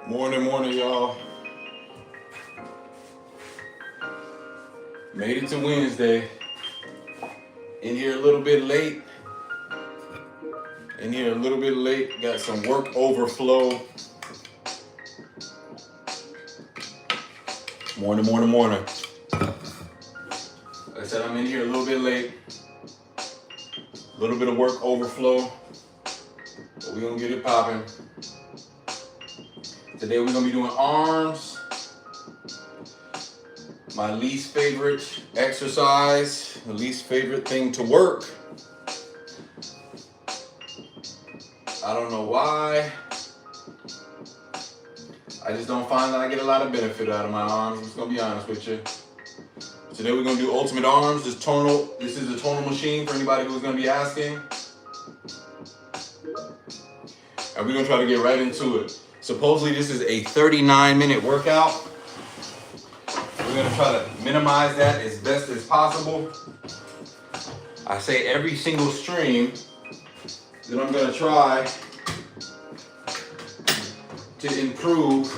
Morning, y'all. Made it to Wednesday. In here a little bit late. Got some work overflow. Morning. Like I said, I'm in here a little bit late. A little bit of work overflow. But we're gonna get it popping. Today we're gonna be doing arms. My least favorite exercise, the least favorite thing to work. I don't know why. I just don't find that I get a lot of benefit out of my arms. I'm just gonna be honest with you. Today we're gonna do ultimate arms. This is a tonal machine for anybody who's gonna be asking. And we're gonna try to get right into it. Supposedly this is a 39-minute workout. We're gonna try to minimize that as best as possible. I say every single stream that I'm gonna try to improve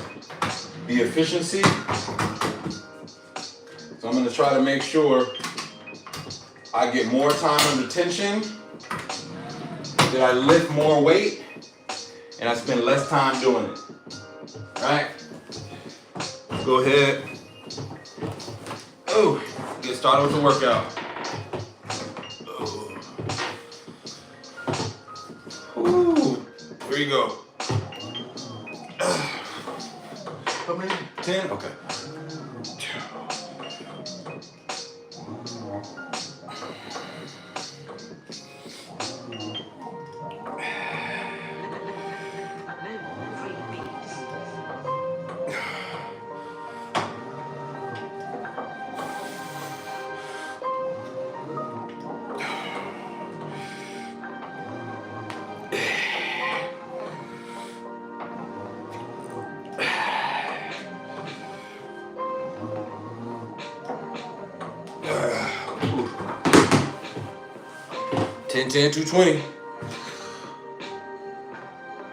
the efficiency. So I'm gonna try to make sure I get more time under tension, that I lift more weight, and I spend less time doing it. All right? Let's go ahead. Oh, get started with the workout. Ooh, here you go. How many? 10? Okay. Ooh. 10, 220.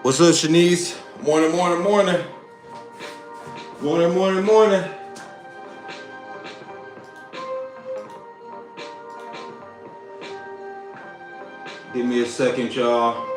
What's up, Shanice? Morning. Morning. Give me a second, y'all.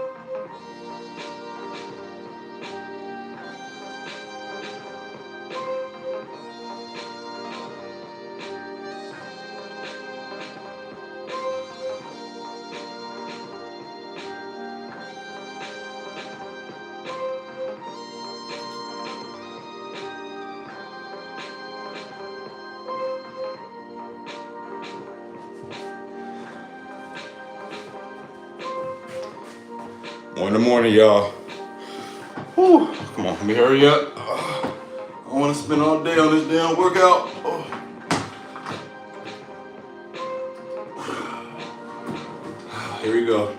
Morning, y'all. Whew. Come on, let me hurry up. I don't want to spend all day on this damn workout. Here we go.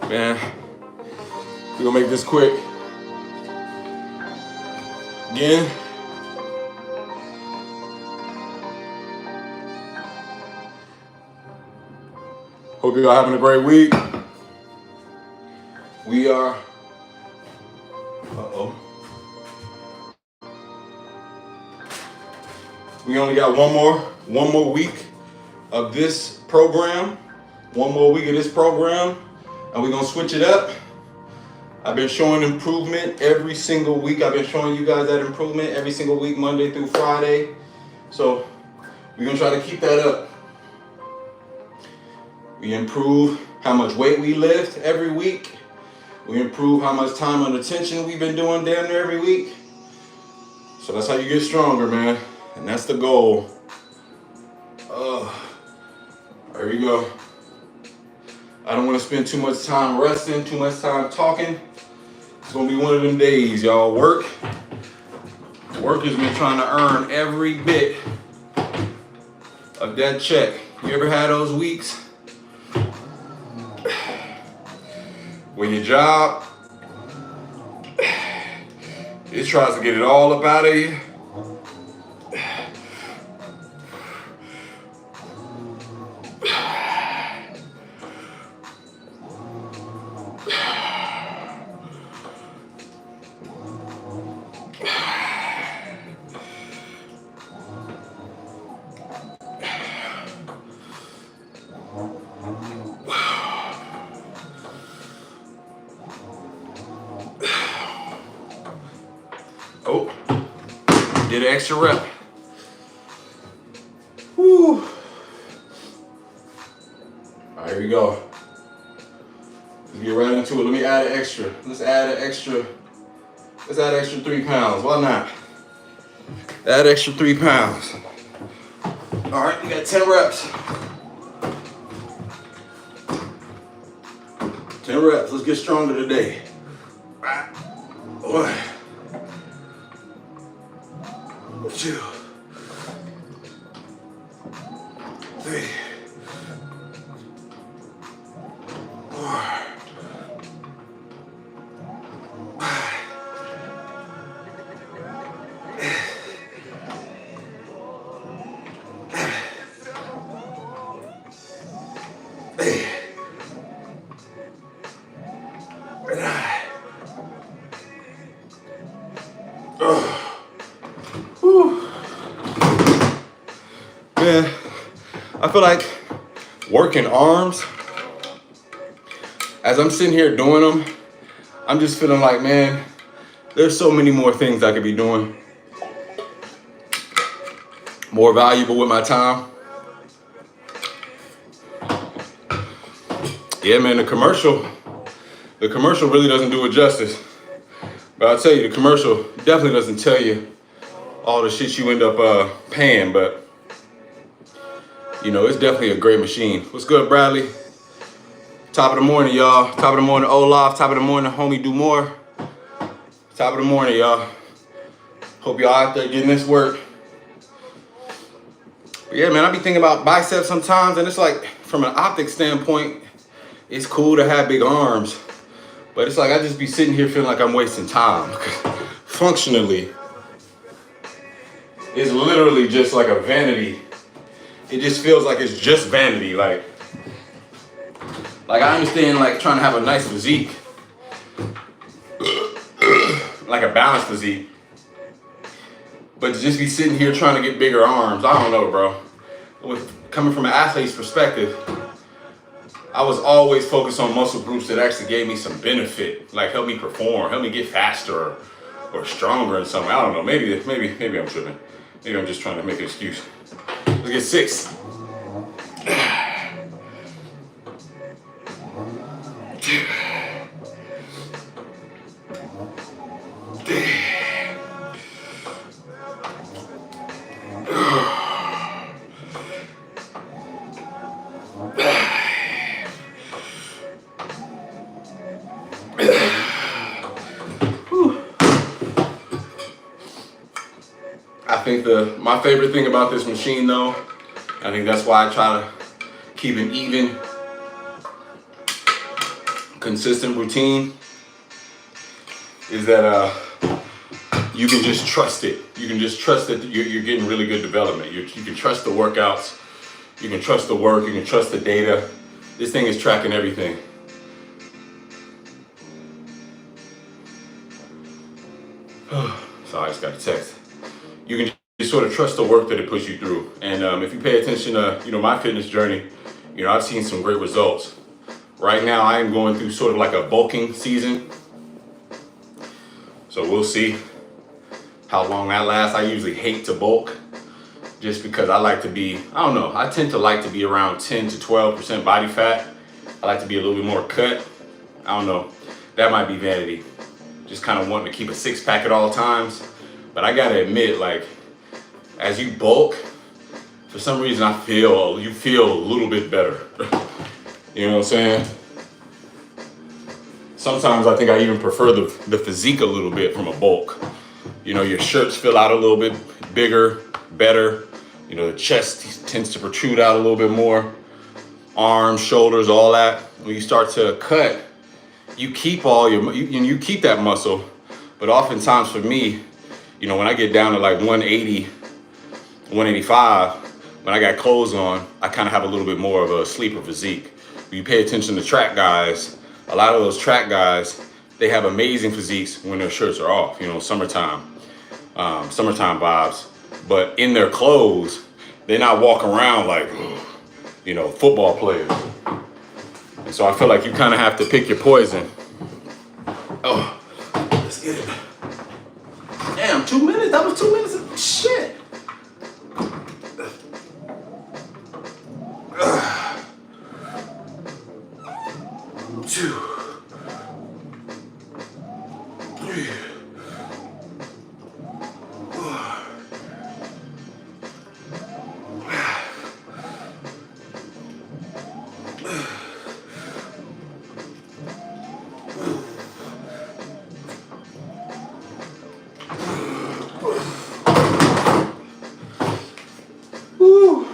Man, we're gonna make this quick. Again. Hope you're all having a great week. We are, we only got one more week of this program. One more week of this program, and we're gonna switch it up. I've been showing improvement every single week. I've been showing you guys that improvement every single week, Monday through Friday. So we're gonna try to keep that up. We improve how much weight we lift every week. We improve how much time under tension we've been doing damn near every week. So that's how you get stronger, man. And that's the goal. There you go. I don't want to spend too much time resting, too much time talking. It's gonna be one of them days, y'all. Work has been trying to earn every bit of that check. You ever had those weeks when your job, it tries to get it all up out of you? Oh, did an extra rep. Whew. All right, here we go. Let's get right into it. Let me add an extra. Let's add an extra 3 pounds. Why not? Add extra 3 pounds. All right, we got 10 reps. 10 reps. Let's get stronger today. One, 2, 3, 4, 5, 8, 9. Man, I feel like working arms, as I'm sitting here doing them, I'm just feeling like, man, there's so many more things I could be doing. More valuable with my time. Yeah, man, the commercial really doesn't do it justice. But I'll tell you, the commercial definitely doesn't tell you all the shit you end up paying, but you know, it's definitely a great machine. What's good, Bradley? Top of the morning, y'all. Top of the morning, Olaf. Top of the morning, homie Do More. Top of the morning, y'all. Hope y'all out there getting this work. But yeah, man, I be thinking about biceps sometimes, and it's like, from an optic standpoint, it's cool to have big arms. But it's like I just be sitting here feeling like I'm wasting time. Functionally, it's literally just like a vanity. It just feels like it's just vanity. Like I understand like trying to have a nice physique, like a balanced physique. But to just be sitting here trying to get bigger arms, I don't know, bro. Coming from an athlete's perspective, I was always focused on muscle groups that actually gave me some benefit, like help me perform, help me get faster or stronger in some way. I don't know. Maybe I'm tripping. Maybe I'm just trying to make an excuse. Let's get 6. I think my favorite thing about this machine, though, I think that's why I try to keep an even, consistent routine, is that you can just trust it. You can just trust that you're getting really good development. You can trust the workouts. You can trust the work. You can trust the data. This thing is tracking everything. Sorry, I just got a text. You can just sort of trust the work that it puts you through. And if you pay attention to, my fitness journey, I've seen some great results. Right now, I am going through sort of like a bulking season. So we'll see how long that lasts. I usually hate to bulk just because I like to be, I tend to like to be around 10 to 12% body fat. I like to be a little bit more cut. I don't know. that might be vanity. Just kind of wanting to keep a six pack at all times. But I gotta admit, like, as you bulk, for some reason you feel a little bit better. You know what I'm saying? Sometimes I think I even prefer the physique a little bit from a bulk. You know, your shirts fill out a little bit bigger, better. You know, the chest tends to protrude out a little bit more. Arms, shoulders, all that. When you start to cut, you keep you keep that muscle. But oftentimes for me, you know, when I get down to like 180, 185, when I got clothes on, I kind of have a little bit more of a sleeper physique. When you pay attention to track guys, a lot of those track guys, they have amazing physiques when their shirts are off, you know, summertime vibes. But in their clothes, they're not walking around like, you know, football players. And so I feel like you kind of have to pick your poison. Oh, let's get it. Damn, 2 minutes? That was 2 minutes of shit. Two, three, four. Woo.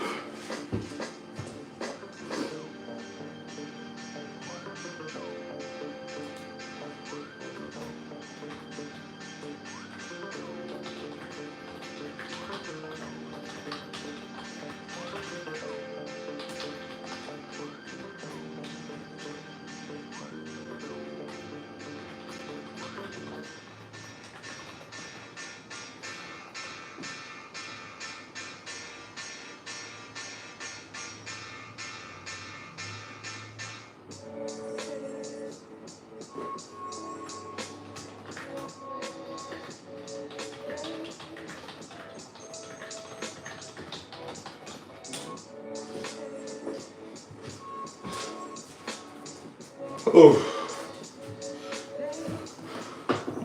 Oh.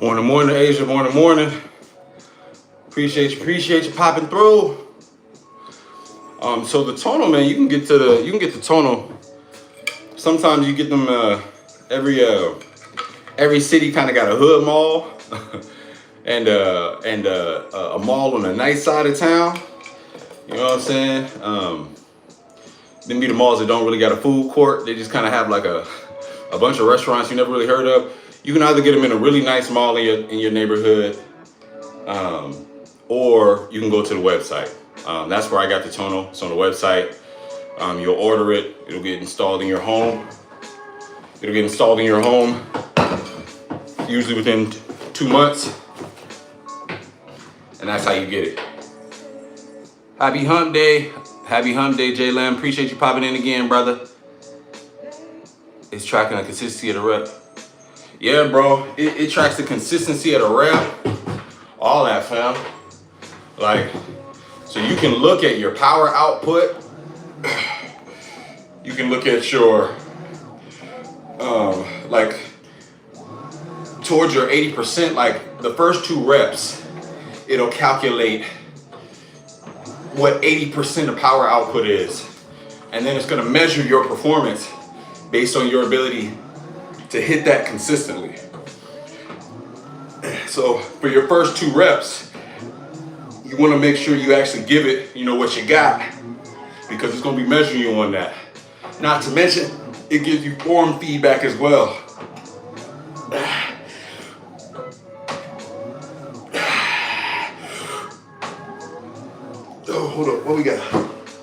Morning, Asia. Morning. Appreciate you popping through. So the Tonal, man, you can get the Tonal. Sometimes you get them. Every city kind of got a hood mall, and a mall on the nice side of town. You know what I'm saying? Then be the malls that don't really got a food court. They just kind of have like a bunch of restaurants you never really heard of. You can either get them in a really nice mall in your neighborhood, or you can go to the website. That's where I got the Tonal. It's on the website. You'll order it. It'll get installed in your home. Usually within 2 months. And that's how you get it. Happy Hump Day, J Lam. Appreciate you popping in again, brother. It's tracking the consistency of the rep. Yeah, bro. It tracks the consistency of the rep. All that, fam. Like, so you can look at your power output. You can look at your, like, towards your 80%, like the first 2 reps, it'll calculate what 80% of power output is. And then it's gonna measure your performance based on your ability to hit that consistently. So for your first 2 reps, you wanna make sure you actually give it, you know, what you got, because it's gonna be measuring you on that. Not to mention, it gives you form feedback as well. Oh, hold up, what we got?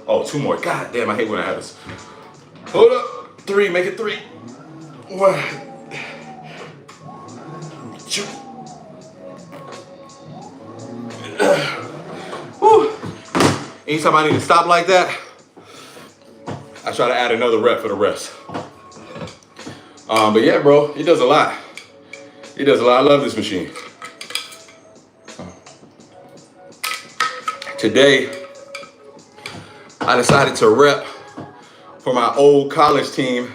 Oh, 2 more. God damn, I hate when I have this. Hold up, 3, make it 3. 1, 2. Whew. Anytime I need to stop like that, I try to add another rep for the rest. But yeah, bro, it does a lot. I love this machine. Today, I decided to rep for my old college team,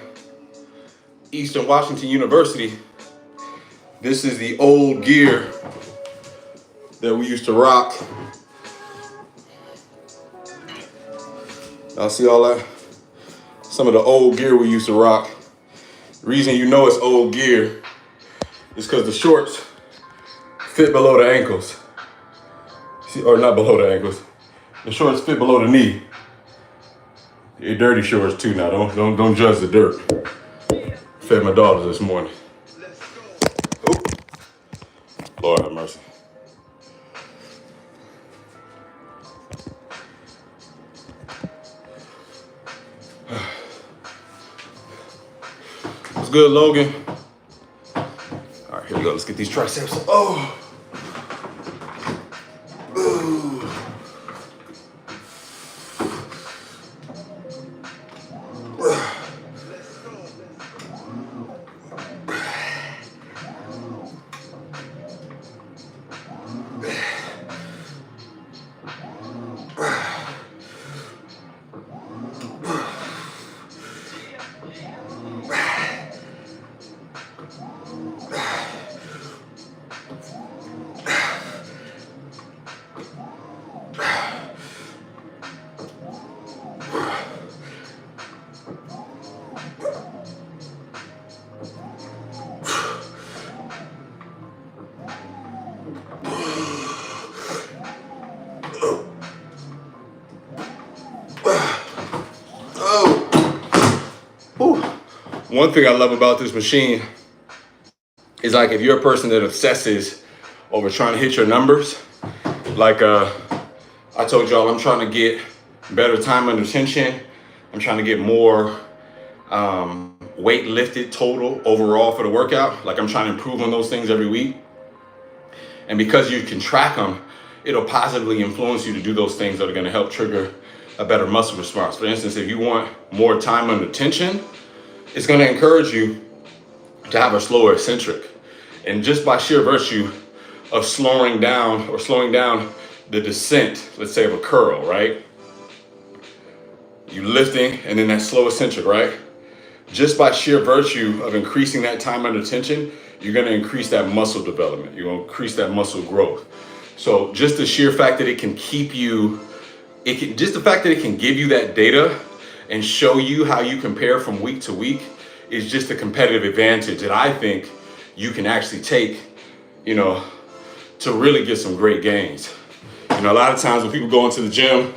Eastern Washington University, This is the old gear that we used to rock. Y'all see all that? Some of the old gear we used to rock. The reason you know it's old gear is because the shorts fit below the ankles. See, or not below the ankles. The shorts fit below the knee. Your dirty shorts too now. Don't judge the dirt. Fed my daughters this morning. Oh, Lord have mercy. What's good, Logan? All right, here we go. Let's get these triceps. Oh. Ooh. One thing I love about this machine is like if you're a person that obsesses over trying to hit your numbers, like I told y'all I'm trying to get better time under tension. I'm trying to get more weight lifted total overall for the workout. Like I'm trying to improve on those things every week. And because you can track them, it'll positively influence you to do those things that are going to help trigger a better muscle response. For instance, if you want more time under tension, it's going to encourage you to have a slower eccentric. And just by sheer virtue of slowing down the descent, let's say of a curl, right? You lifting and then that slow eccentric, right? Just by sheer virtue of increasing that time under tension, you're going to increase that muscle development. You're going to increase that muscle growth. So just the sheer fact that it can keep you, just the fact that it can give you that data and show you how you compare from week to week is just a competitive advantage that I think you can actually take, to really get some great gains. A lot of times when people go into the gym,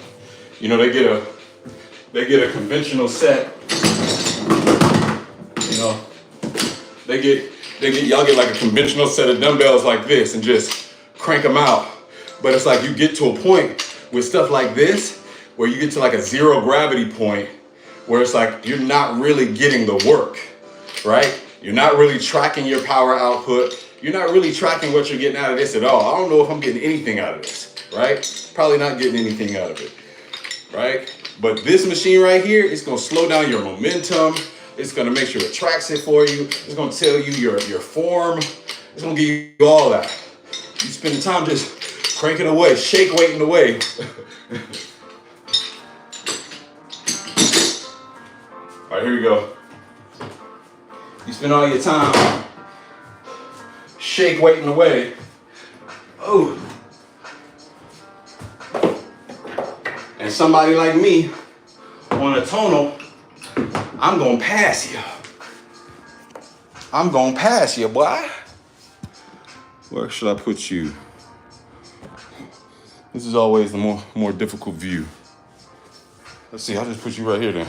they get a conventional set. Y'all get like a conventional set of dumbbells like this and just crank them out. But it's like you get to a point with stuff like this where you get to like a zero gravity point where it's like you're not really getting the work, right? You're not really tracking your power output. You're not really tracking what you're getting out of this at all. I don't know if I'm getting anything out of this, right? Probably not getting anything out of it, right? But this machine right here, it's gonna slow down your momentum. It's gonna make sure it tracks it for you. It's gonna tell you your form. It's gonna give you all that. You spend the time just cranking away, shake weighting away. All right, here we go. You spend all your time shake weighting away. Oh. And somebody like me on a tonal, I'm gonna pass you. I'm gonna pass you, boy. Where should I put you? This is always the more difficult view. Let's see, I'll just put you right here then.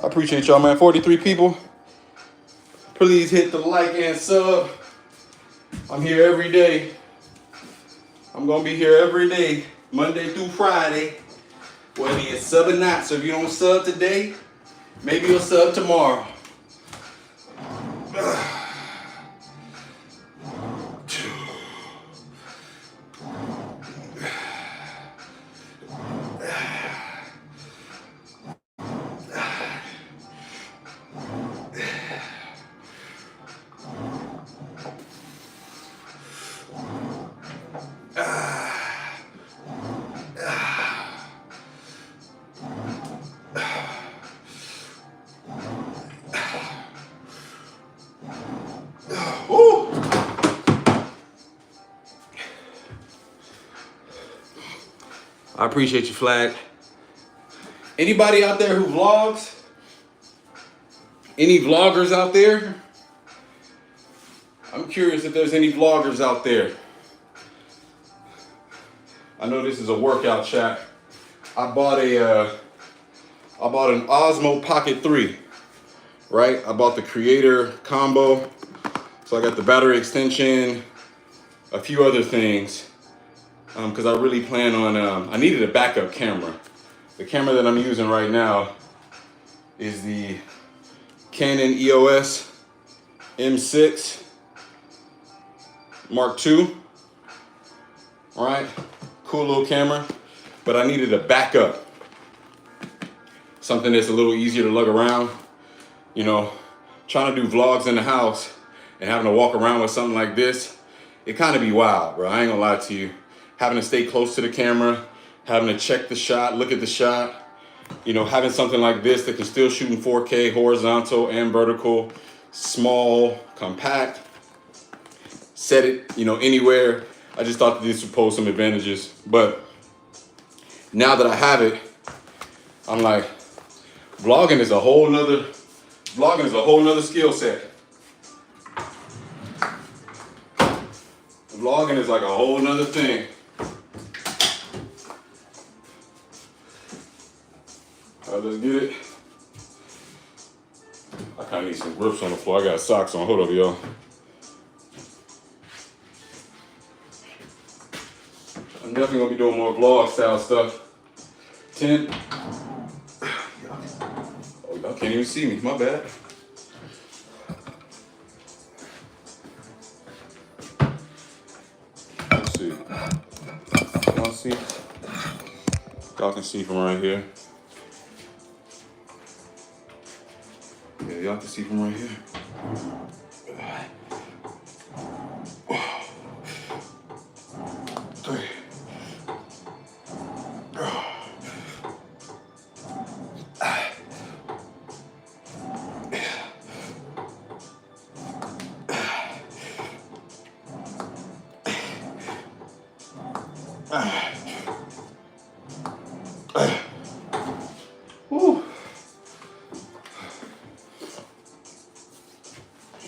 I appreciate y'all, man. 43 people. Please hit the like and sub. I'm here every day. I'm gonna be here every day, Monday through Friday. Whether you sub or not. So if you don't sub today, maybe you'll sub tomorrow. I appreciate you, Flag. Anybody out there who vlogs? Any vloggers out there? I'm curious if there's any vloggers out there. I know this is a workout chat. I bought an Osmo Pocket 3, right? I bought the Creator combo. So I got the battery extension, a few other things, because I really plan on, I needed a backup camera. The camera that I'm using right now is the Canon EOS M6 Mark II, right? Cool little camera, but I needed a backup. Something that's a little easier to lug around. You know, trying to do vlogs in the house and having to walk around with something like this, it kind of be wild, bro. I ain't gonna lie to you. Having to stay close to the camera, having to check the shot, look at the shot. You know, having something like this that can still shoot in 4K, horizontal and vertical, small, compact, set it, you know, anywhere. I just thought that this would pose some advantages. But now that I have it, I'm like, vlogging is a whole nother skill set. Vlogging is like a whole nother thing. All right, let's get it. I kind of need some grips on the floor. I got socks on. Hold up, y'all. I'm definitely gonna be doing more vlog style stuff. 10. Oh, y'all can't even see me. My bad. Let's see. Y'all see? Y'all can see from right here. Yeah, y'all can see from right here.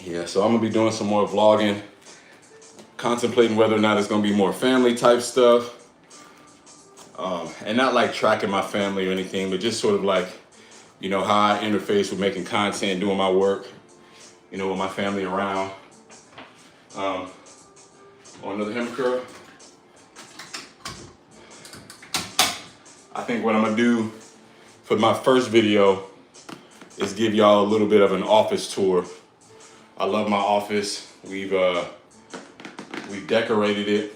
Yeah, so I'm gonna be doing some more vlogging, contemplating whether or not it's gonna be more family type stuff, and not like tracking my family or anything, but just sort of like, you know, how I interface with making content, doing my work, you know, with my family around. On another hem curl. I think what I'm gonna do for my first video is give y'all a little bit of an office tour. I love my office. We've decorated it,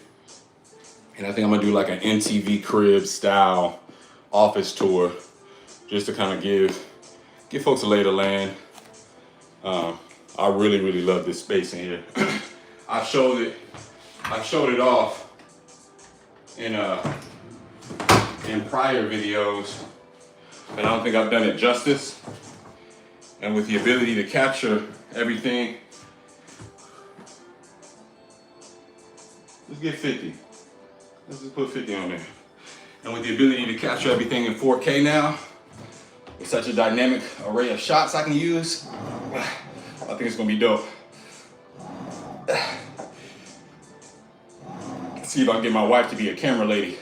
and I think I'm gonna do like an MTV Crib style office tour, just to kind of give folks a lay of the land. I really love this space in here. I've showed it off in prior videos, but I don't think I've done it justice. And with the ability to capture everything, let's get 50. Let's just put 50 on there. And with the ability to capture everything in 4K now, with such a dynamic array of shots I can use, I think it's gonna be dope. Let's see if I can get my wife to be a camera lady.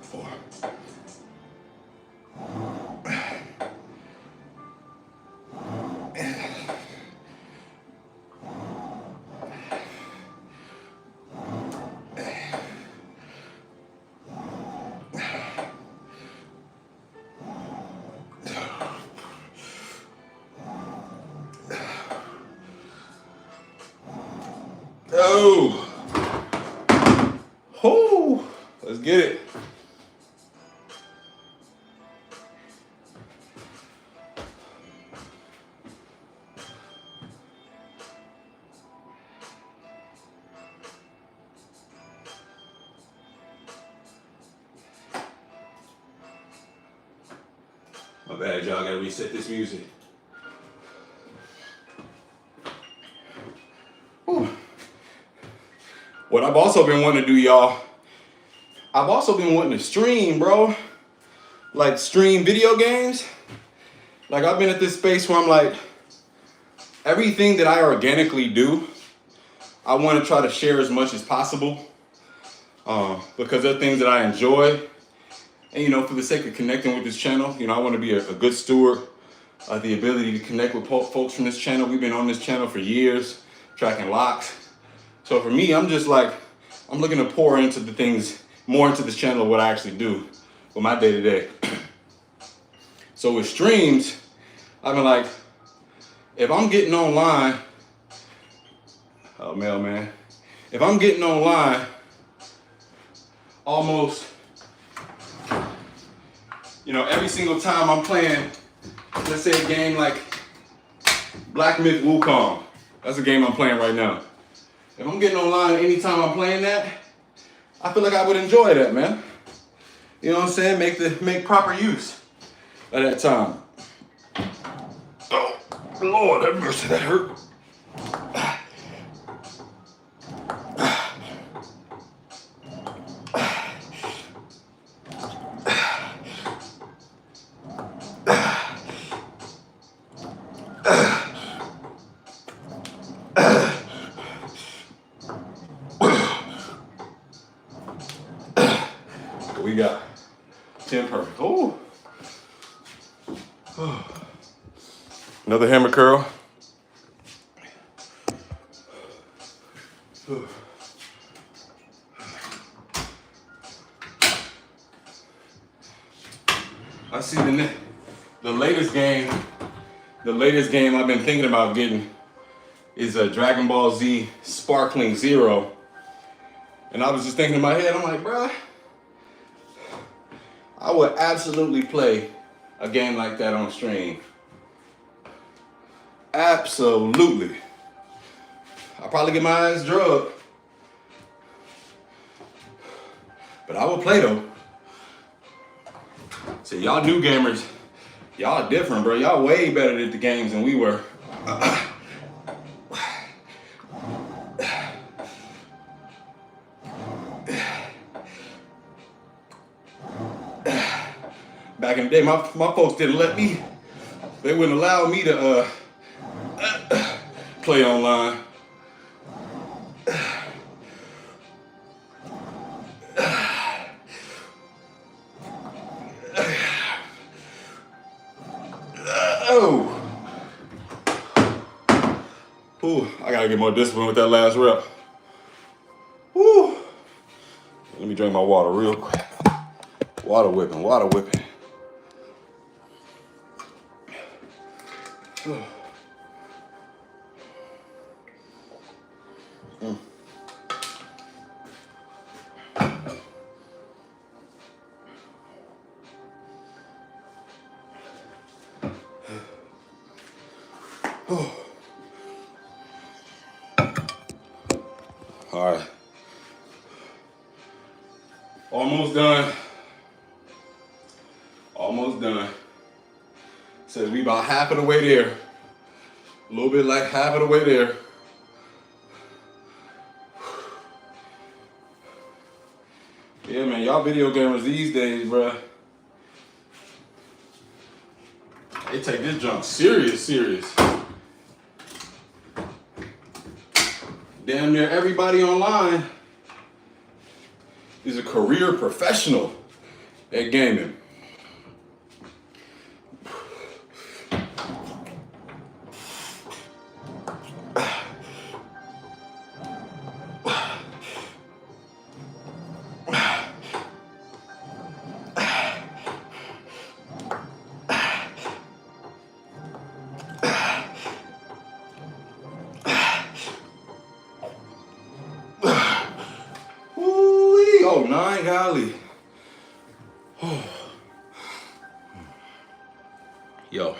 4. Oh, oh, let's get it. My bad, y'all. Gotta reset this music. Whew. What I've also been wanting to do, y'all, I've also been wanting to stream, bro. Like stream video games. Like I've been at this space where I'm like, everything that I organically do, I want to try to share as much as possible. Because they're things that I enjoy. And, you know, for the sake of connecting with this channel, you know, I want to be a good steward of the ability to connect with folks from this channel. We've been on this channel for years, tracking locks. So for me, I'm just like, I'm looking to pour into the things, more into this channel of what I actually do with my day to day. So with streams, I've been like, if I'm getting online, oh mailman, if I'm getting online almost, you know, every single time I'm playing, let's say a game like Black Myth Wukong. That's a game I'm playing right now. If I'm getting online anytime I'm playing that, I feel like I would enjoy that, man. You know what I'm saying? Make proper use of that time. Oh, Lord have mercy, that hurt. We got 10 perfect. Oh. Another hammer curl. I see the latest game I've been thinking about getting is a Dragon Ball Z Sparkling Zero. And I was just thinking in my head, I'm like, bruh, I would absolutely play a game like that on stream. Absolutely. I'll probably get my ass drugged. But I would play though. So y'all new gamers, y'all different, bro. Y'all way better at the games than we were. Back in the day, my folks didn't let me. They wouldn't allow me to play online. Ooh, I gotta get more discipline with that last rep. Ooh. Let me drink my water real quick. Water whipping, water whipping. All right. Almost done. Almost done. Says we about half of the way there. A little bit like half of the way there. Yeah, man, y'all video gamers these days, bruh. They take this junk serious. Damn near everybody online is a career professional at gaming. Oh, 9 golly. Yo.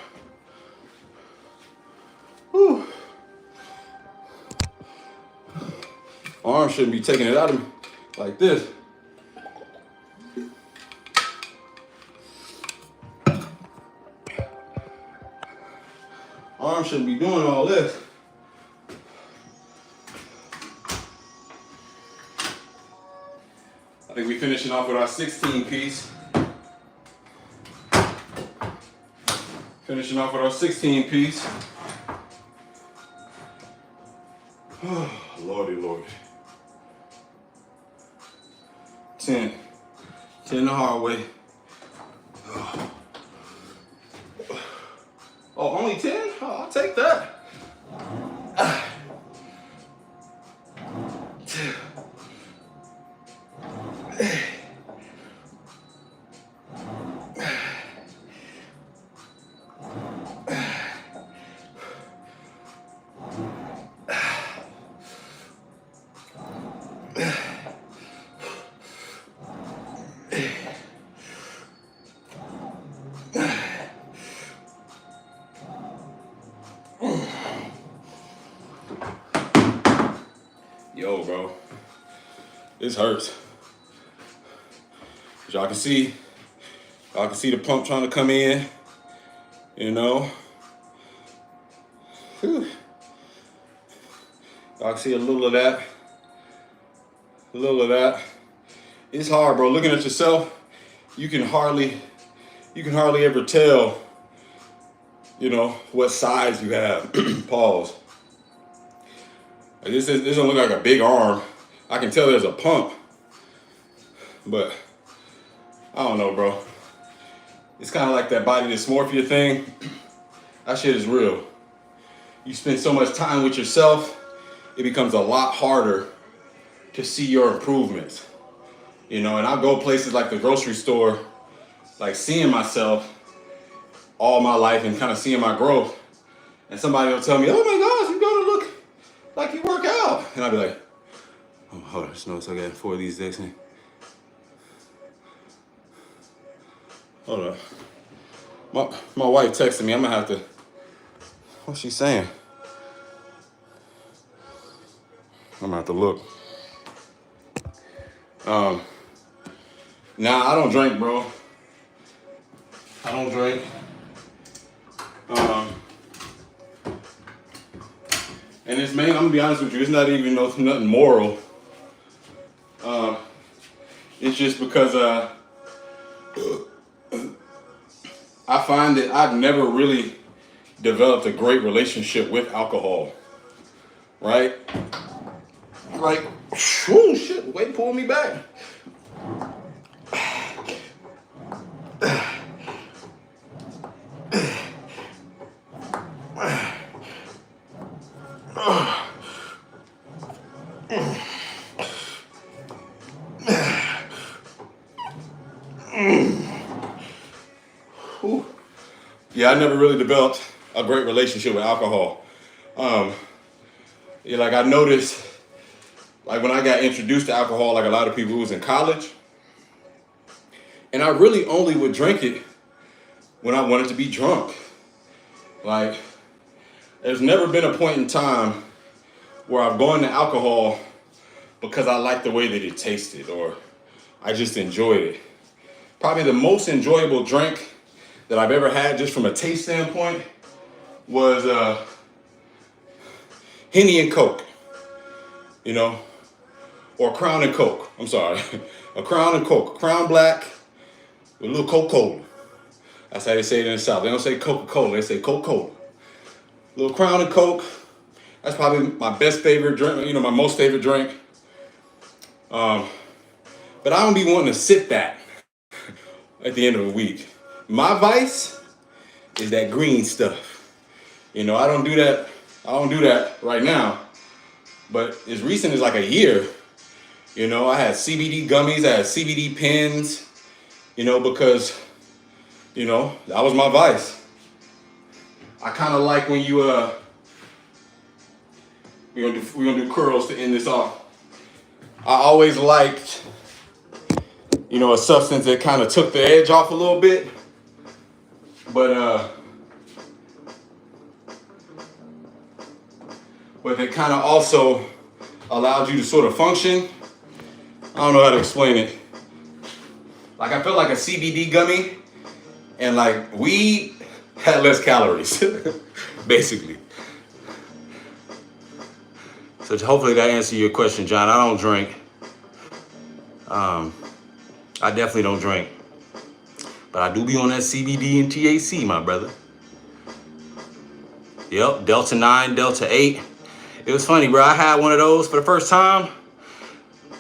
Whew. Arm shouldn't be taking it out of me like this. Arm shouldn't be doing all this. I think we finishing off with our 16 piece. Finishing off with our 16 piece. Oh, Lordy, Lord. 10. 10 the hard way. Oh, only 10? Oh, I'll take that. Yo, bro, this hurts. But y'all can see the pump trying to come in, you know. Whew. Y'all can see a little of that, It's hard, bro. Looking at yourself, you can hardly ever tell, you know, what size you have. Pause. This doesn't look like a big arm. I can tell there's a pump, but I don't know, bro. It's kind of like that body dysmorphia thing. That shit is real. You spend so much time with yourself, it becomes a lot harder to see your improvements. You know, and I'll go places like the grocery store, like seeing myself all my life and kind of seeing my growth. And somebody will tell me, oh my gosh, you're gonna look like you work out. And I'll be like, oh, hold on, just notice I got 4 of these Dixon. Hold on. My wife texted me. I'm gonna have to, what's she saying? I'm gonna have to look. Nah, I don't drink, bro. I don't drink. And it's I'm gonna be honest with you, it's not even nothing moral. It's just because I find that I've never really developed a great relationship with alcohol. Right? Like, oh shit, wait, pull me back. Yeah, I never really developed a great relationship with alcohol. Yeah, like I noticed, like when I got introduced to alcohol, like a lot of people, was in college. And I really only would drink it when I wanted to be drunk. Like, there's never been a point in time where I've gone to alcohol because I liked the way that it tasted or I just enjoyed it. Probably the most enjoyable drink that I've ever had, just from a taste standpoint, was Henny and Coke, you know, or Crown and Coke. I'm sorry, a Crown and Coke, Crown Black with a little Coca-Cola. That's how they say it in the South. They don't say Coca-Cola, they say Coca-Cola. Little Crown and Coke. That's probably my best favorite drink, you know, my most favorite drink. But I don't be wanting to sip that at the end of the week. My vice is that green stuff. You know, I don't do that right now. But as recent as like a year, you know, I had CBD gummies, I had CBD pens, you know, because, you know, that was my vice. I kind of like when you, we're gonna do curls to end this off. I always liked, you know, a substance that kind of took the edge off a little bit. But it kind of also allowed you to sort of function. I don't know how to explain it. Like I felt like a CBD gummy and like weed had less calories, basically. So hopefully that answers your question, John. I don't drink. I definitely don't drink. But I do be on that CBD and THC, my brother. Yep, Delta 9, Delta 8. It was funny, bro. I had one of those for the first time,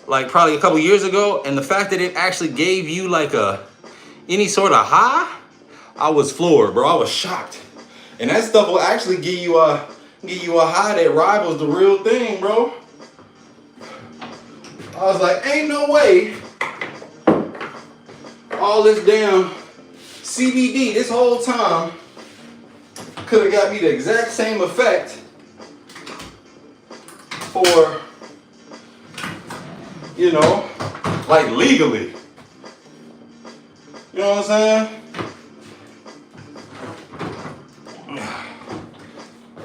like probably a couple years ago, and the fact that it actually gave you like any sort of high, I was floored, bro. I was shocked. And that stuff will actually give you a high that rivals the real thing, bro. I was like, ain't no way all this damn CBD this whole time could have got me the exact same effect for, you know, like legally. You know what I'm saying?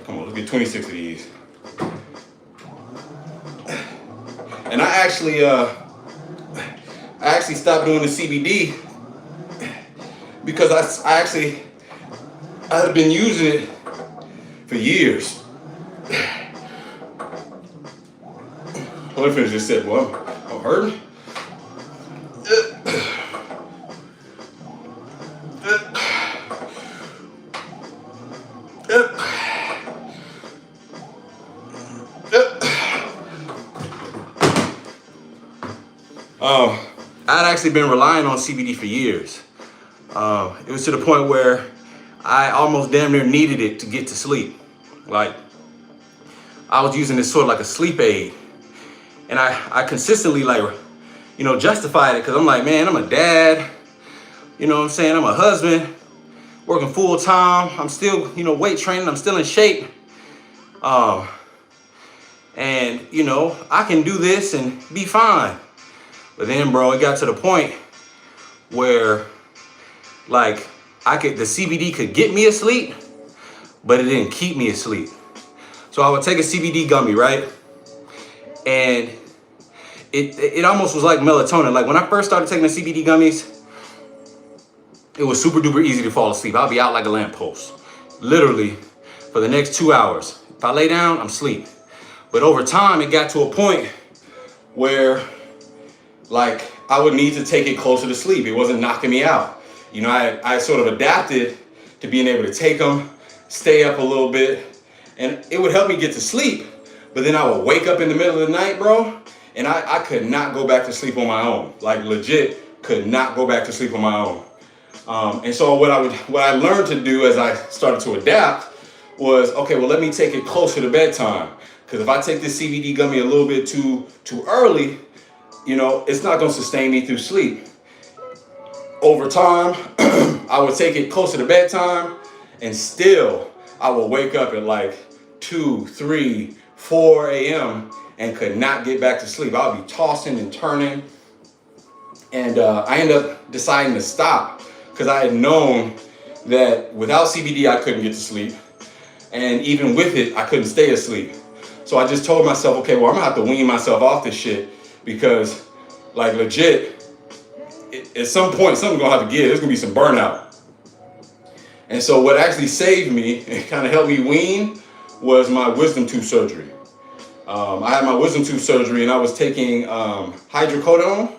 Come on, let's get 26 of these. And I actually stopped doing the CBD because I had been using it for years. Let me finish this sip, boy. I'm hurting. I'd actually been relying on CBD for years. It was to the point where I almost damn near needed it to get to sleep. Like, I was using this sort of like a sleep aid. And I consistently, like, you know, justified it because I'm like, man, I'm a dad. You know what I'm saying? I'm a husband, working full time. I'm still, you know, weight training. I'm still in shape. And, you know, I can do this and be fine. But then, bro, it got to the point where, like, the CBD could get me asleep, but it didn't keep me asleep. So I would take a CBD gummy, right? And it almost was like melatonin. Like, when I first started taking the CBD gummies, it was super duper easy to fall asleep. I'll be out like a lamppost, literally, for the next 2 hours. If I lay down, I'm asleep. But over time, it got to a point where, like, I would need to take it closer to sleep. It wasn't knocking me out. You know, I sort of adapted to being able to take them, stay up a little bit, and it would help me get to sleep. But then I would wake up in the middle of the night, bro, and I could not go back to sleep on my own. Like, legit, could not go back to sleep on my own. And so what I learned to do as I started to adapt was, okay, well, let me take it closer to bedtime. Because if I take this CBD gummy a little bit too early, you know, it's not going to sustain me through sleep. Over time, I would take it closer to bedtime, and still I would wake up at like 2, 3, 4 a.m. and could not get back to sleep. I would be tossing and turning. And I ended up deciding to stop because I had known that without CBD, I couldn't get to sleep. And even with it, I couldn't stay asleep. So I just told myself, okay, well, I'm gonna have to wean myself off this shit because, like, legit, at some point, something's gonna have to give. There's gonna be some burnout. And so what actually saved me and kind of helped me wean was my wisdom tooth surgery. I had my wisdom tooth surgery and I was taking hydrocodone,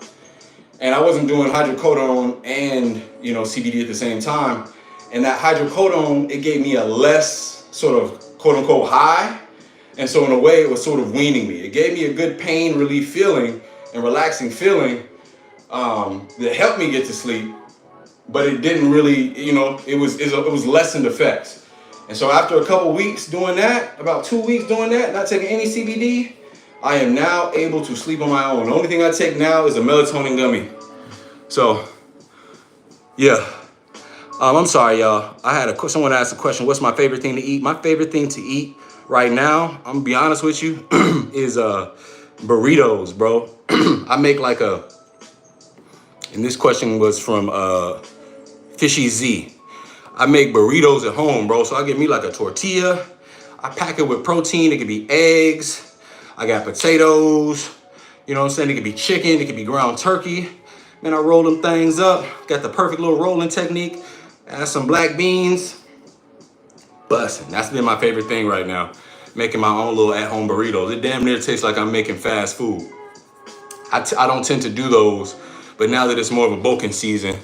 and I wasn't doing hydrocodone and, you know, CBD at the same time. And that hydrocodone, it gave me a less sort of quote unquote high. And so in a way, it was sort of weaning me. It gave me a good pain relief feeling and relaxing feeling that helped me get to sleep, but it didn't really, you know, it was lessened effects. And so after a couple weeks doing that, about 2 weeks doing that, not taking any CBD, I am now able to sleep on my own. The only thing I take now is a melatonin gummy. So, yeah. I'm sorry, y'all. Someone asked a question, what's my favorite thing to eat? My favorite thing to eat right now, I'm gonna be honest with you, is burritos, bro. I make like and this question was from Fishy Z. I make burritos at home, bro. So I get me like a tortilla. I pack it with protein. It could be eggs. I got potatoes. You know what I'm saying? It could be chicken. It could be ground turkey. Man, I roll them things up. Got the perfect little rolling technique. Add some black beans. Bussin'. That's been my favorite thing right now. Making my own little at-home burritos. It damn near tastes like I'm making fast food. I don't tend to do those But now that it's more of a bulking season,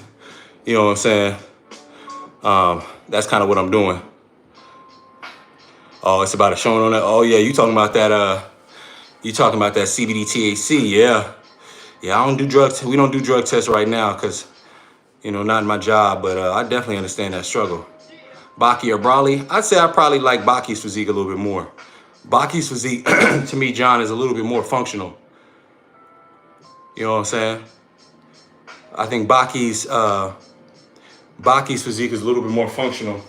you know what I'm saying? That's kind of what I'm doing. Oh, it's about a showing on that. Oh yeah, you talking about that? You talking about that CBD THC? Yeah, yeah. I don't do drugs. We don't do drug tests right now because not in my job. But I definitely understand that struggle. Baki or Brawley? I'd say I probably like Baki's physique a little bit more. Baki's physique, to me, John, is a little bit more functional. You know what I'm saying? I think Baki's physique is a little bit more functional.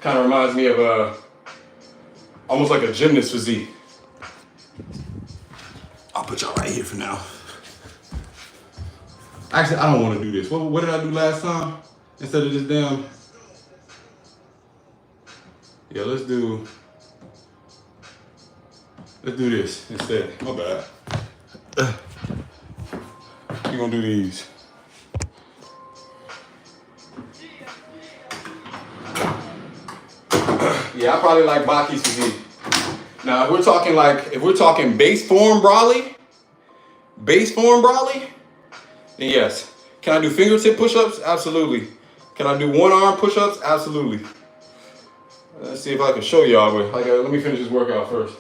Kind of reminds me of almost like a gymnast physique. I'll put y'all right here for now. Actually, I don't want to do this. What did I do last time? Instead of this damn... Yeah, let's do this instead. My bad. We're gonna do these. Yeah, I probably like Baki's physique. Now, if we're talking base form Brawley, then yes. Can I do fingertip push-ups? Absolutely. Can I do one arm push-ups? Absolutely. Let's see if I can show y'all, but let me finish this workout first.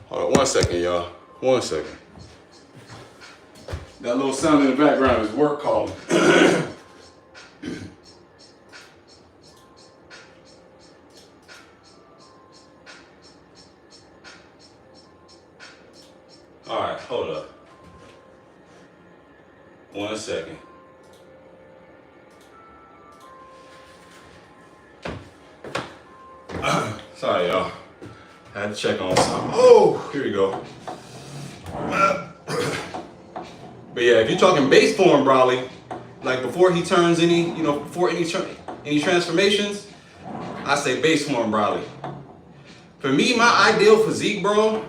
Hold on 1 second, y'all. 1 second. That little sound in the background is work calling. All right, hold up. 1 second. Sorry, y'all. Had to check on something. Oh, here we go. But yeah, if you're talking base form Brawley, like before he turns before any transformations, I say base form Brawley. For me, my ideal physique, bro,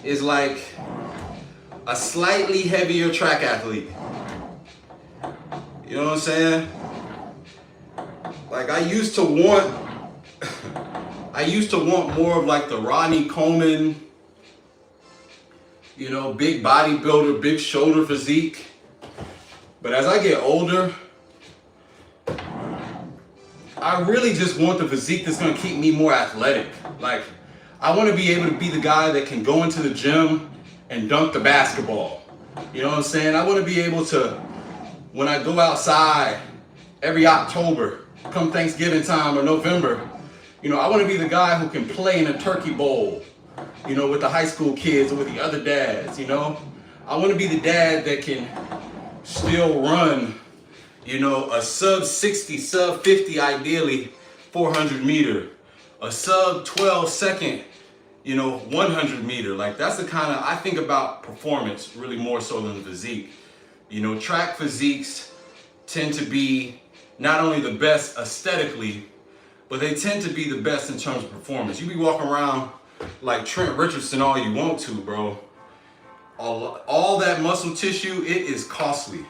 is like a slightly heavier track athlete. You know what I'm saying? Like I used to want more of like the Rodney Coleman, big bodybuilder, big shoulder physique. But as I get older, I really just want the physique that's gonna keep me more athletic. Like, I wanna be able to be the guy that can go into the gym and dunk the basketball. You know what I'm saying? I wanna be able to, when I go outside every October, come Thanksgiving time or November, I want to be the guy who can play in a turkey bowl, with the high school kids or with the other dads, I want to be the dad that can still run, a sub 60, sub 50, ideally 400 meter, a sub 12 second, 100 meter. Like that's the kind of, I think about performance really more so than the physique. Track physiques tend to be not only the best aesthetically, but they tend to be the best in terms of performance. You be walking around like Trent Richardson all you want to, bro. All that muscle tissue, it is costly.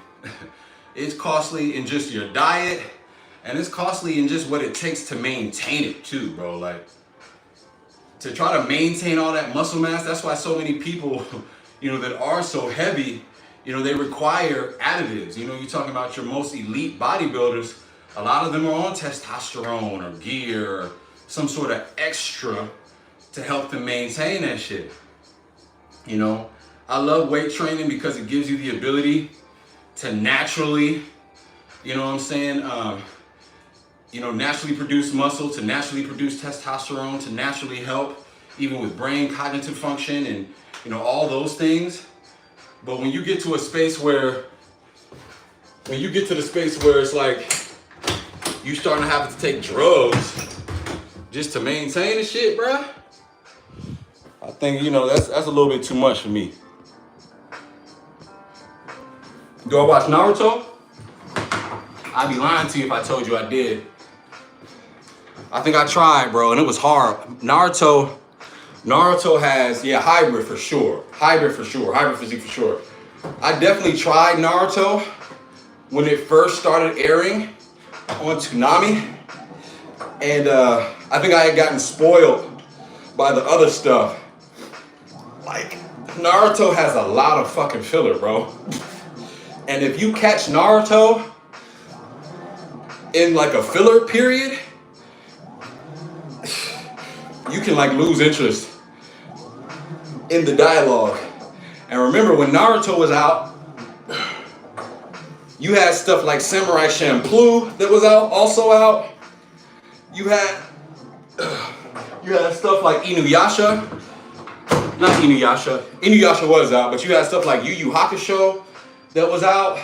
It's costly in just your diet, and it's costly in just what it takes to maintain it too, bro. Like, to try to maintain all that muscle mass, that's why so many people, that are so heavy, they require additives. You're talking about your most elite bodybuilders, a lot of them are on testosterone or gear or some sort of extra to help them maintain that shit. I love weight training because it gives you the ability to naturally, naturally produce muscle, to naturally produce testosterone, to naturally help even with brain cognitive function and, all those things. But when you get to a space where, it's like, you starting to have to take drugs just to maintain the shit, bruh. I think, that's a little bit too much for me. Do I watch Naruto? I'd be lying to you if I told you I did. I think I tried, bro, and it was hard. Naruto has, hybrid for sure. Hybrid physique for sure. I definitely tried Naruto when it first started airing on Toonami, and I think I had gotten spoiled by the other stuff. Like, Naruto has a lot of fucking filler, bro. And if you catch Naruto in like a filler period, you can like lose interest in the dialogue. And remember, when Naruto was out, you had stuff like Samurai Champloo that was also out. You had stuff like Inuyasha. Not Inuyasha. Inuyasha was out, but you had stuff like Yu Yu Hakusho that was out.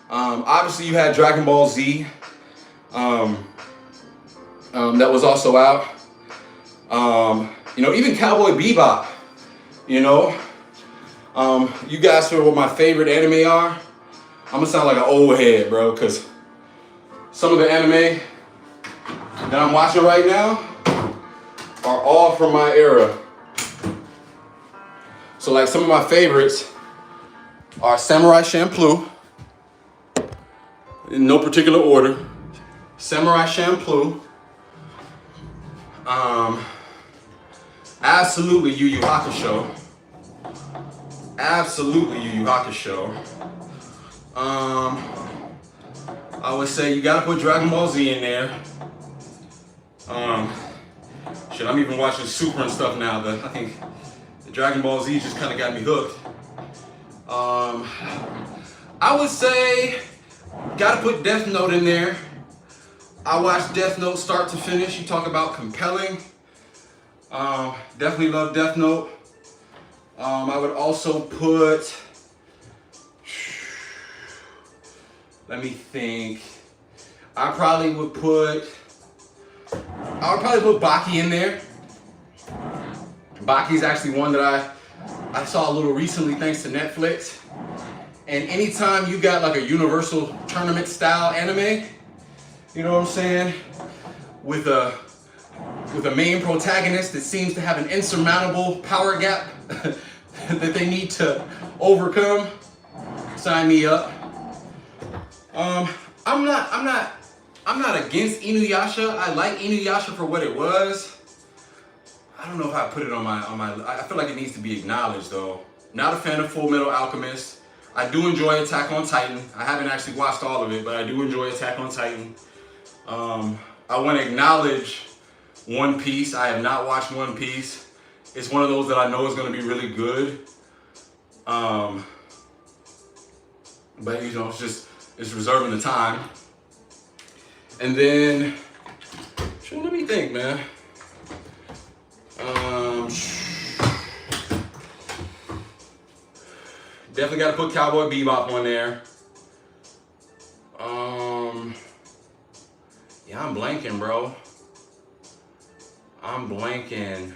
Obviously, you had Dragon Ball Z that was also out. Even Cowboy Bebop. You guys know what my favorite anime are. I'm gonna sound like an old head, bro, because some of the anime that I'm watching right now are all from my era. So like some of my favorites are Samurai Champloo, in no particular order. Samurai Champloo, absolutely Yu Yu Hakusho, absolutely Yu Yu Hakusho. I would say you gotta put Dragon Ball Z in there. Shit, I'm even watching Super and stuff now. I think the Dragon Ball Z just kind of got me hooked. I would say gotta put Death Note in there. I watched Death Note start to finish. You talk about compelling. Definitely love Death Note. I would also put, let me think. I would probably put Baki in there. Baki's actually one that I saw a little recently thanks to Netflix. And anytime you got like a universal tournament style anime, you know what I'm saying? With a main protagonist that seems to have an insurmountable power gap that they need to overcome, sign me up. I'm not against Inuyasha. I like Inuyasha for what it was. I don't know if I put it on my. I feel like it needs to be acknowledged though. Not a fan of Full Metal Alchemist. I do enjoy Attack on Titan. I haven't actually watched all of it, but I do enjoy Attack on Titan. I want to acknowledge One Piece. I have not watched One Piece. It's one of those that I know is going to be really good. But it's reserving the time. And then, let me think, man. Definitely got to put Cowboy Bebop on there. Yeah, I'm blanking, bro. I'm blanking.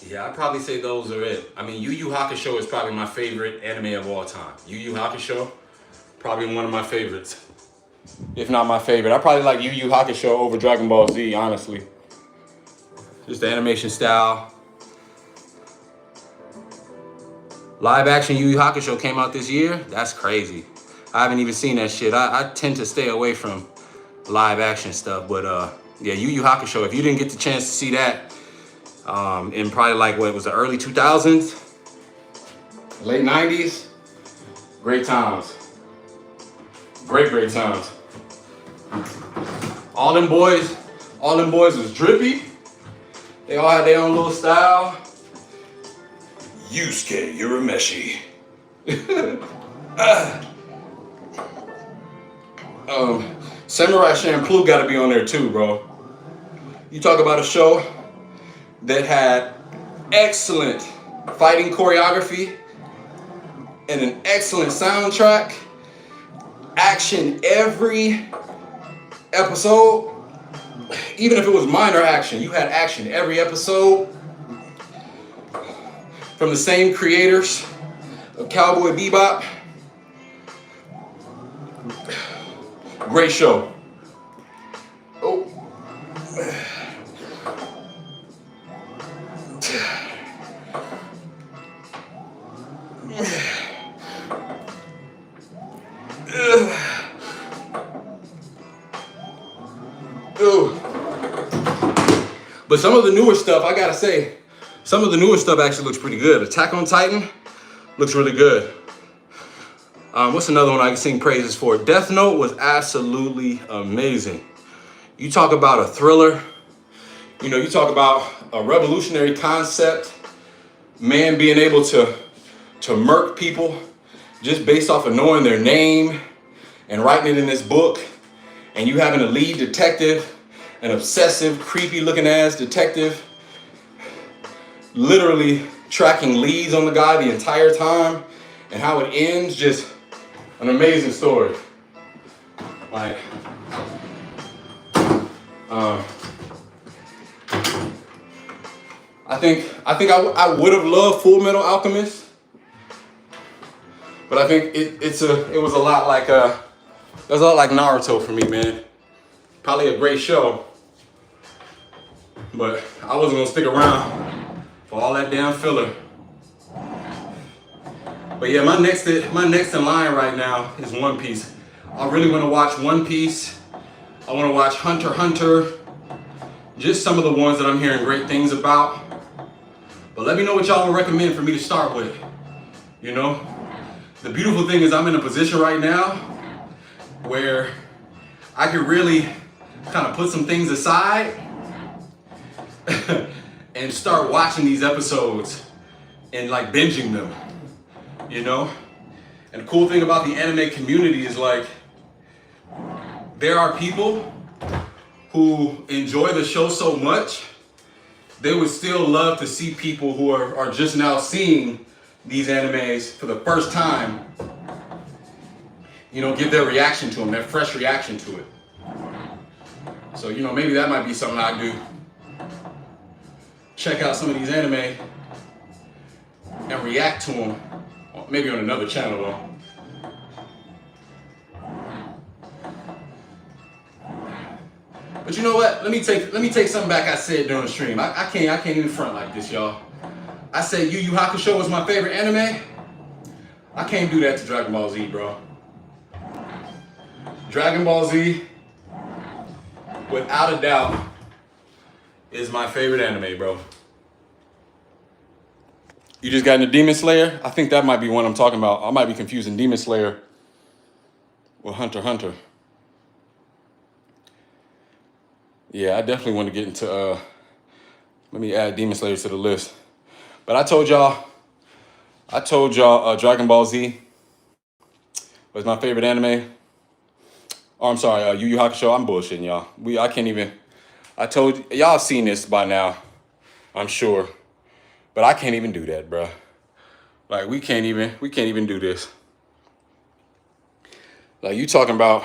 Yeah, I'd probably say those are it. I mean, Yu Yu Hakusho is probably my favorite anime of all time. Yu Yu Hakusho, probably one of my favorites. If not my favorite. I probably like Yu Yu Hakusho over Dragon Ball Z, honestly. Just the animation style. Live action Yu Yu Hakusho came out this year. That's crazy. I haven't even seen that shit. I tend to stay away from live action stuff. But yeah, Yu Yu Hakusho, if you didn't get the chance to see that in probably like what was the early 2000s, late 90s, great times. Great times. All them boys was drippy. They all had their own little style. Yusuke Urameshi. Samurai Champloo got to be on there too, bro. You talk about a show that had excellent fighting choreography and an excellent soundtrack. Action every episode. Even if it was minor action, you had action every episode. From the same creators of Cowboy Bebop. Great show. Oh. Ooh. But some of the newer stuff, I gotta say, some of the newer stuff actually looks pretty good. Attack on Titan looks really good. What's another one I can sing praises for? Death Note was absolutely amazing. You talk about a thriller, you know, you talk about a revolutionary concept, man being able to murk people just based off of knowing their name and writing it in this book, and you having a lead detective, an obsessive, creepy looking ass detective, literally tracking leads on the guy the entire time, and how it ends, just an amazing story. Like, I think I would have loved Full Metal Alchemist, but I think it was a lot like Naruto for me, man. Probably a great show, but I wasn't gonna stick around for all that damn filler. But yeah, my next in line right now is One Piece. I really want to watch One Piece. I want to watch Hunter x Hunter. Just some of the ones that I'm hearing great things about. But let me know what y'all would recommend for me to start with. You know, the beautiful thing is I'm in a position right now where I can really kind of put some things aside and start watching these episodes and like binging them. You know? And the cool thing about the anime community is like, there are people who enjoy the show so much, they would still love to see people who are just now seeing these animes for the first time, you know, give their reaction to them, their fresh reaction to it. So, you know, maybe that might be something I do. Check out some of these anime and react to them. Maybe on another channel though. But you know what? Let me take something back I said during the stream. I can't even front like this, y'all. I said Yu Yu Hakusho was my favorite anime. I can't do that to Dragon Ball Z, bro. Dragon Ball Z, without a doubt, is my favorite anime, bro. You just got into Demon Slayer? I think that might be one I'm talking about. I might be confusing Demon Slayer with Hunter x Hunter. Yeah, I definitely want to get into, let me add Demon Slayer to the list. But I told y'all Dragon Ball Z was my favorite anime. Oh, I'm sorry, Yu Yu Hakusho. I'm bullshitting y'all. I told y'all seen this by now, I'm sure. But I can't even do that, bro. Like, we can't even do this. Like, you talking about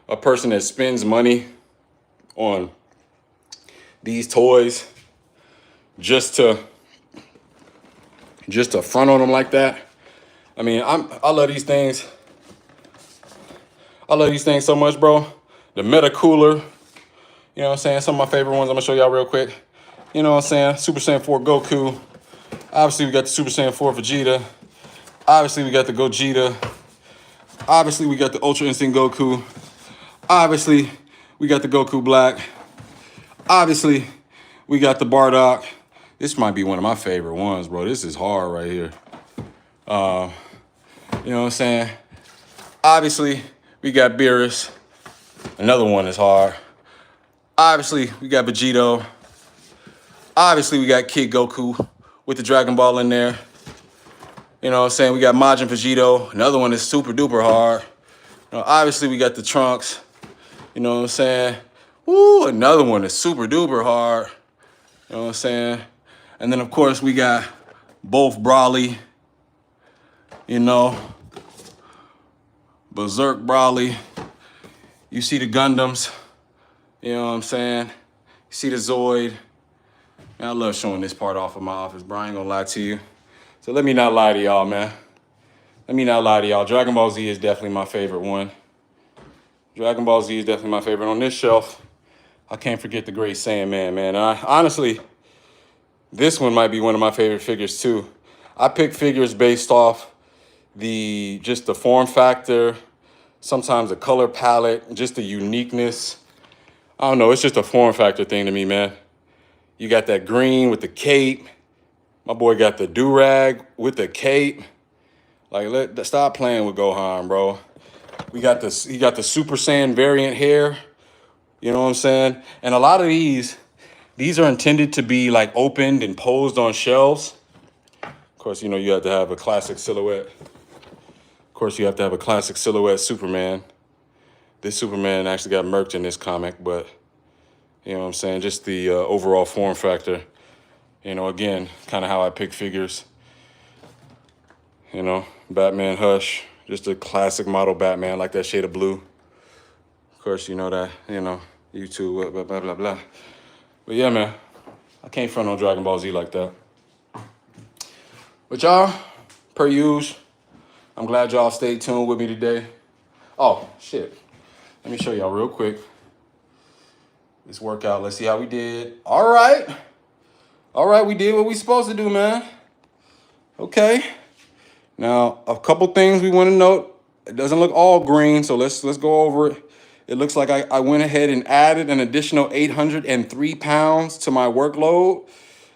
a person that spends money on these toys just to front on them like that. I mean, I love these things. I love these things so much, bro. The Meta Cooler, you know what I'm saying? Some of my favorite ones I'm gonna show y'all real quick. You know what I'm saying? Super Saiyan 4 Goku. Obviously, we got the Super Saiyan 4 Vegeta. Obviously, we got the Gogeta. Obviously, we got the Ultra Instinct Goku. Obviously, we got the Goku Black. Obviously, we got the Bardock. This might be one of my favorite ones, bro. This is hard right here. You know what I'm saying? Obviously, we got Beerus. Another one is hard. Obviously, we got Vegito. Obviously, we got Kid Goku with the Dragon Ball in there. You know what I'm saying? We got Majin Vegito. Another one is super duper hard. You know, obviously, we got the Trunks. You know what I'm saying? Woo, another one is super duper hard. You know what I'm saying? And then, of course, we got both Broly. You know, Berserk Broly. You see the Gundams. You know what I'm saying? You see the Zoid. Man, I love showing this part off of my office, bro. I ain't gonna lie to you. So let me not lie to y'all, man. Let me not lie to y'all. Dragon Ball Z is definitely my favorite one. Dragon Ball Z is definitely my favorite. On this shelf, I can't forget the Great Saiyaman, man. Honestly, this one might be one of my favorite figures too. I pick figures based off just the form factor, sometimes the color palette, just the uniqueness. I don't know, it's just a form factor thing to me, man. You got that green with the cape. My boy got the do-rag with the cape. Like, stop playing with Gohan, bro. We got this. He got the Super Saiyan variant here. You know what I'm saying? And a lot of these are intended to be like opened and posed on shelves. Of course, you know, you have to have a classic silhouette. Of course, you have to have a classic silhouette Superman. This Superman actually got murked in this comic, but you know what I'm saying? Just the overall form factor. You know, again, kind of how I pick figures. You know, Batman Hush, just a classic model Batman, like that shade of blue. Of course, you know that, you know, YouTube, blah, blah, blah, blah. But yeah, man, I can't front on Dragon Ball Z like that. But y'all, per usual, I'm glad y'all stayed tuned with me today. Oh, shit. Let me show y'all real quick. This workout, let's see how we did. All right, we did what we supposed to do, man. Okay. Now, a couple things we want to note. It doesn't look all green, so let's go over it. It looks like I went ahead and added an additional 803 pounds to my workload.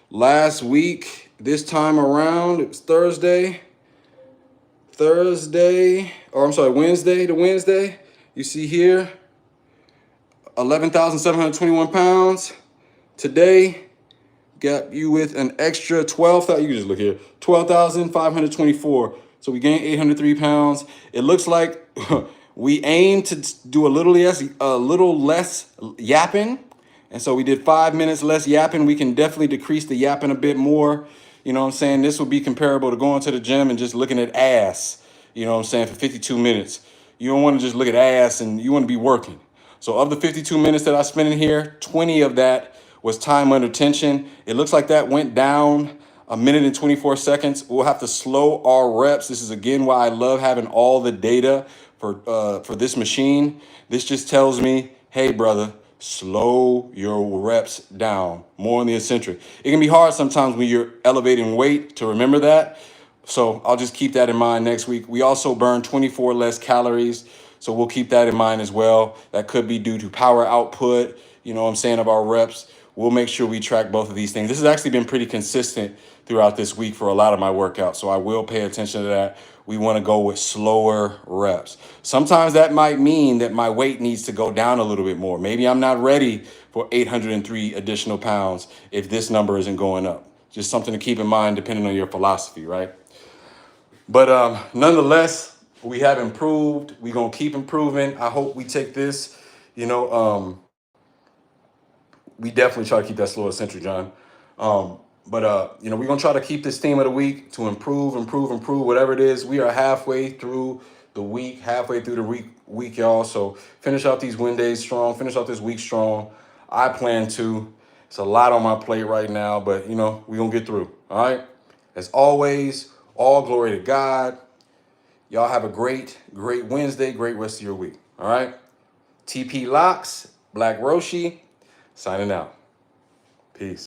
Last week, this time around, it was Wednesday to Wednesday. You see here, 11,721 pounds. Today, got you with an extra 12,000. You can just look here, 12,524. So we gained 803 pounds. It looks like we aim to do a little less yapping. And so we did 5 minutes less yapping. We can definitely decrease the yapping a bit more. You know what I'm saying? This would be comparable to going to the gym and just looking at ass, you know what I'm saying, for 52 minutes. You don't want to just look at ass, and you want to be working. So of the 52 minutes that I spent in here, 20 of that was time under tension. It looks like that went down 1 minute and 24 seconds. We'll have to slow our reps. This is again why I love having all the data for this machine. This just tells me, hey brother, slow your reps down, more on the eccentric. It can be hard sometimes when you're elevating weight to remember that. So I'll just keep that in mind next week. We also burn 24 less calories. So we'll keep that in mind as well. That could be due to power output, you know what I'm saying, of our reps. We'll make sure we track both of these things. This has actually been pretty consistent throughout this week for a lot of my workouts. So I will pay attention to that. We want to go with slower reps. Sometimes that might mean that my weight needs to go down a little bit more. Maybe I'm not ready for 803 additional pounds if this number isn't going up. Just something to keep in mind depending on your philosophy, right? But nonetheless, we have improved. We're going to keep improving. I hope we take this, you know, we definitely try to keep that slow eccentric, John. You know, we're going to try to keep this theme of the week to improve, whatever it is. We are halfway through the week, week, y'all. So finish out these Wednesdays strong, finish out this week strong. I plan to. It's a lot on my plate right now, but, you know, we're going to get through, all right? As always, all glory to God. Y'all have a great Wednesday, great rest of your week, all right? TP Locks, Black Roshi, signing out. Peace.